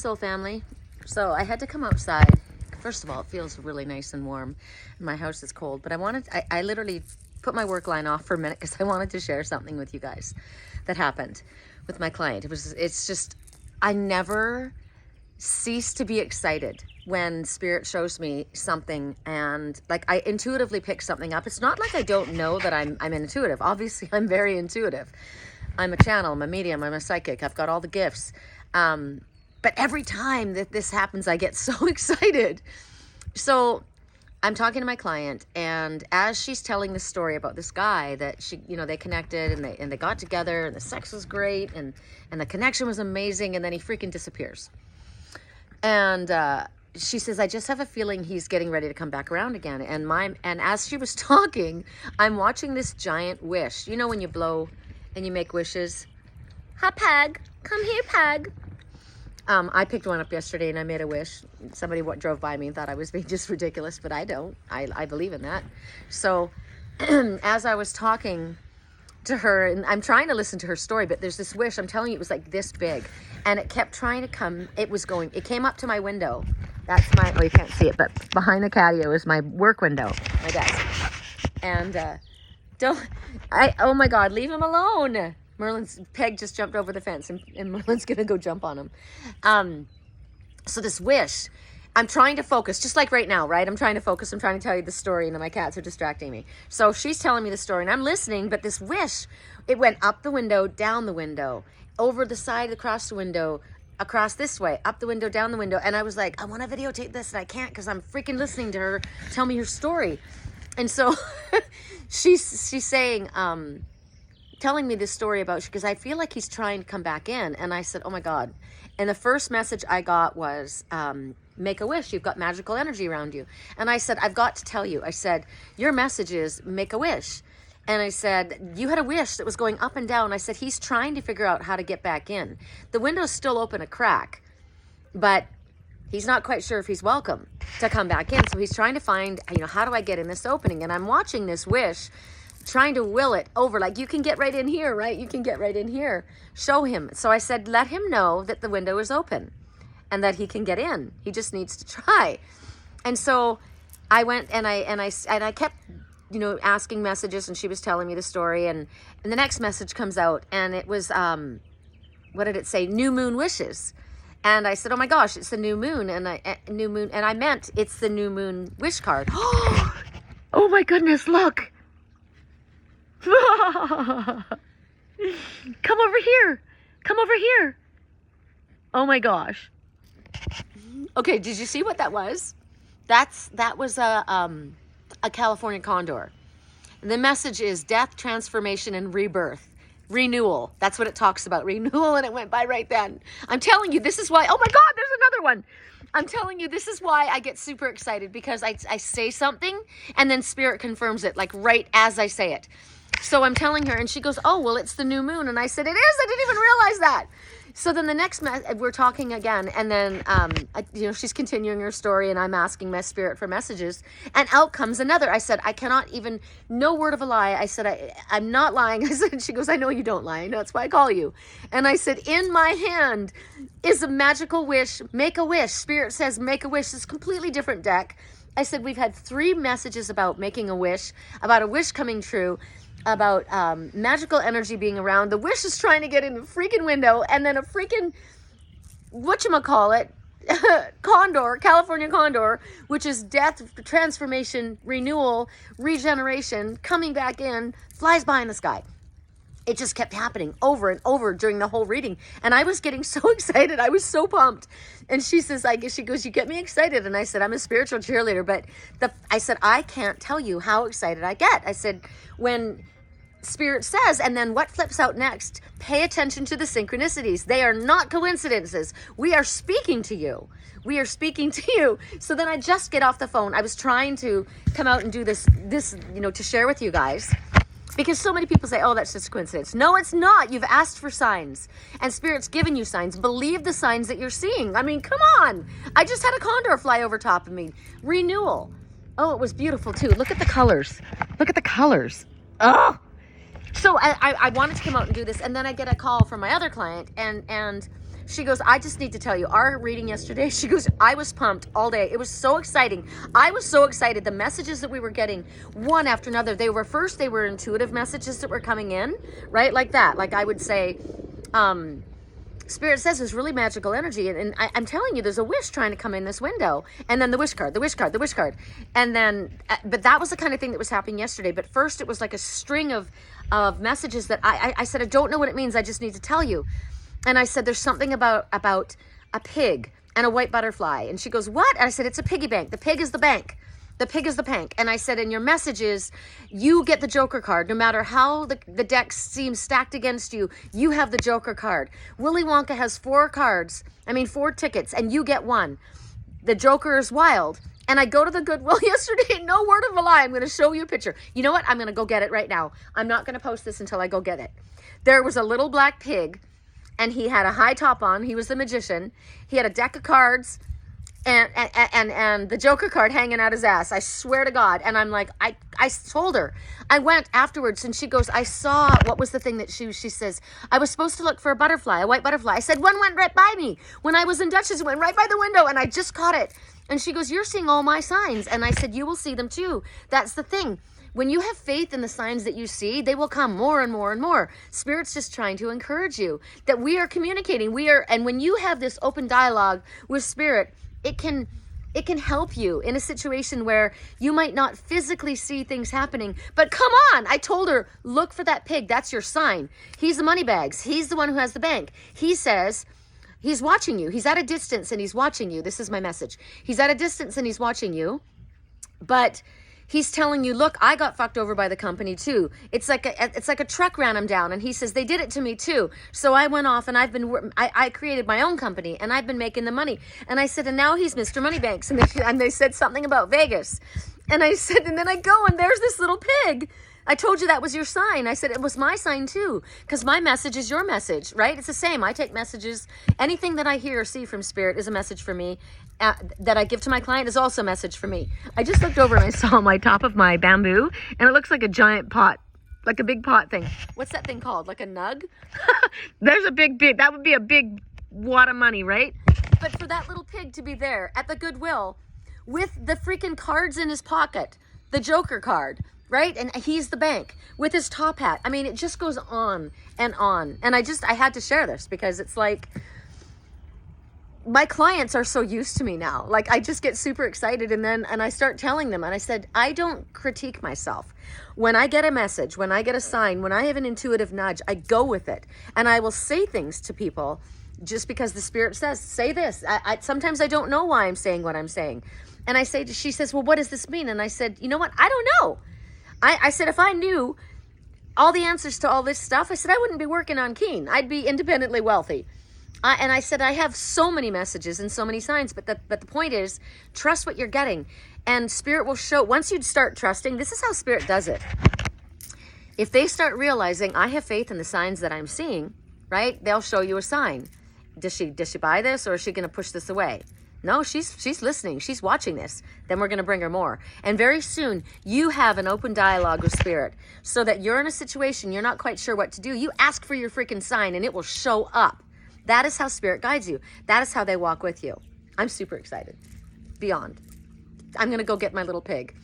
Soul family. So I had to come outside. First of all, it feels really nice and warm. My house is cold, but I literally put my work line off for a minute because I wanted to share something with you guys that happened with my client. It's just, I never cease to be excited when spirit shows me something, and like I intuitively pick something up. It's not like I don't know that I'm intuitive. Obviously I'm very intuitive. I'm a channel, I'm a medium, I'm a psychic. I've got all the gifts. But every time that this happens, I get so excited. So I'm talking to my client, and as she's telling the story about this guy that they connected and they got together and the sex was great and the connection was amazing, and then he freaking disappears. And she says, I just have a feeling he's getting ready to come back around again. And as she was talking, I'm watching this giant wish. You know when you blow and you make wishes? Hi, Peg. Come here, Peg. I picked one up yesterday and I made a wish. Somebody drove by me and thought I was being just ridiculous, but I don't. I believe in that. So as I was talking to her, and I'm trying to listen to her story, but there's this wish, I'm telling you, it was like this big, and it kept trying to come. It came up to my window. That's you can't see it, but behind the patio is my work window, my desk. And oh my God, leave him alone. Peg just jumped over the fence, and Merlin's gonna go jump on him. So this wish, I'm trying to focus, just like right now, right? I'm trying to focus, I'm trying to tell you the story, and then my cats are distracting me. So she's telling me the story, and I'm listening, but this wish, it went up the window, down the window, over the side, across the window, across this way, up the window, down the window, and I was like, I want to videotape this, and I can't because I'm freaking listening to her tell me her story. And so she's saying, telling me this story about, because I feel like he's trying to come back in. And I said, oh my God. And the first message I got was, make a wish. You've got magical energy around you. And I said, I've got to tell you. I said, your message is make a wish. And I said, you had a wish that was going up and down. I said, he's trying to figure out how to get back in. The window's still open a crack, but he's not quite sure if he's welcome to come back in. So he's trying to find, how do I get in this opening? And I'm watching this wish, trying to will it over, like, you can get right in here, right? You can get right in here. Show him. So I said, let him know that the window is open and that he can get in. He just needs to try. And so I went and I kept, asking messages, and she was telling me the story, and the next message comes out, and it was, what did it say? New moon wishes. And I said, oh my gosh, it's the new moon. And I meant it's the new moon wish card. Oh my goodness, look. Come over here. Come over here. Oh my gosh. Okay, did you see what that was? That was a California condor. And the message is death, transformation, and rebirth. Renewal. That's what it talks about. Renewal, and it went by right then. I'm telling you, this is why. Oh my God, there's another one. I'm telling you, this is why I get super excited, because I say something and then spirit confirms it, like right as I say it. So I'm telling her, and she goes, oh, well, it's the new moon. And I said, it is. I didn't even realize that. So then the next, we're talking again. And then, she's continuing her story, and I'm asking my spirit for messages. And out comes another. I said, I cannot even, no word of a lie. I said, I'm not lying. I said, she goes, I know you don't lie. That's why I call you. And I said, in my hand is a magical wish. Make a wish. Spirit says, make a wish. It's a completely different deck. I said, we've had 3 messages about making a wish, about a wish coming true, about magical energy being around. The wish is trying to get in the freaking window, and then a freaking, whatchamacallit, condor, California condor, which is death, transformation, renewal, regeneration, coming back in, flies by in the sky. It just kept happening over and over during the whole reading. And I was getting so excited. I was so pumped. And she says, she goes, you get me excited. And I said, I'm a spiritual cheerleader. But I said, I can't tell you how excited I get. I said, when Spirit says, and then what flips out next, pay attention to the synchronicities. They are not coincidences. We are speaking to you. We are speaking to you. So then I just get off the phone. I was trying to come out and do this, to share with you guys. Because so many people say, oh, that's just a coincidence. No, it's not. You've asked for signs. And Spirit's given you signs. Believe the signs that you're seeing. I mean, come on. I just had a condor fly over top of me. Renewal. Oh, it was beautiful, too. Look at the colors. Look at the colors. Oh. So I wanted to come out and do this. And then I get a call from my other client. And She goes, I just need to tell you, our reading yesterday, she goes, I was pumped all day. It was so exciting. I was so excited. The messages that we were getting, one after another, they were intuitive messages that were coming in, right? Like that. Like I would say, Spirit says there's really magical energy. And I'm telling you, there's a wish trying to come in this window. And then the wish card, the wish card, the wish card. And then, but that was the kind of thing that was happening yesterday. But first it was like a string of messages that I said, I don't know what it means. I just need to tell you. And I said, there's something about a pig and a white butterfly. And she goes, what? And I said, it's a piggy bank. The pig is the bank. The pig is the bank. And I said, and your message is, you get the Joker card. No matter how the deck seems stacked against you, you have the Joker card. Willy Wonka has 4 tickets, and you get 1. The Joker is wild. And I go to the Goodwill yesterday, no word of a lie. I'm going to show you a picture. You know what? I'm going to go get it right now. I'm not going to post this until I go get it. There was a little black pig, and he had a high top on. He was the magician. He had a deck of cards and the Joker card hanging out his ass. I swear to God. And I'm like, I told her. I went afterwards, and she goes, I saw, what was the thing that she says, I was supposed to look for a butterfly, a white butterfly. I said, one went right by me. When I was in Dutchess, it went right by the window, and I just caught it. And she goes, you're seeing all my signs. And I said, you will see them too. That's the thing. When you have faith in the signs that you see, they will come more and more and more. Spirit's just trying to encourage you that we are communicating. And when you have this open dialogue with Spirit, it can help you in a situation where you might not physically see things happening. But come on, I told her, look for that pig. That's your sign. He's the money bags. He's the one who has the bank. He says, he's watching you. He's at a distance and he's watching you. This is my message. He's at a distance and he's watching you. But he's telling you, look, I got fucked over by the company too. It's like a truck ran him down, and he says they did it to me too. So I went off and I created my own company, and I've been making the money. And I said, and now he's Mr. Moneybanks. And they said something about Vegas. And I said, and then I go, and there's this little pig. I told you that was your sign. I said, it was my sign too, because my message is your message, right? It's the same. I take messages. Anything that I hear or see from Spirit is a message for me. That I give to my client is also a message for me. I just looked over and I saw my top of my bamboo, and it looks like a giant pot, like a big pot thing. What's that thing called? Like a nug? There's a big, that would be a big wad of money, right? But for that little pig to be there at the Goodwill with the freaking cards in his pocket, the Joker card, right? And he's the bank with his top hat. I mean, it just goes on and on. And I had to share this because it's like, my clients are so used to me now. Like, I just get super excited, and I start telling them, and I said, I don't critique myself. When I get a message, when I get a sign, when I have an intuitive nudge, I go with it. And I will say things to people just because the Spirit says, say this. Sometimes I don't know why I'm saying what I'm saying. And she says, well, what does this mean? And I said, you know what? I don't know. I said, if I knew all the answers to all this stuff, I said, I wouldn't be working on Keen. I'd be independently wealthy. And I said, I have so many messages and so many signs, but the point is, trust what you're getting. And Spirit will show, once you start trusting, this is how Spirit does it. If they start realizing, I have faith in the signs that I'm seeing, right? They'll show you a sign. Does she buy this, or is she going to push this away? No, she's listening. She's watching this. Then we're going to bring her more. And very soon, you have an open dialogue with Spirit so that you're in a situation you're not quite sure what to do. You ask for your freaking sign, and it will show up. That is how Spirit guides you. That is how they walk with you. I'm super excited. Beyond. I'm going to go get my little pig.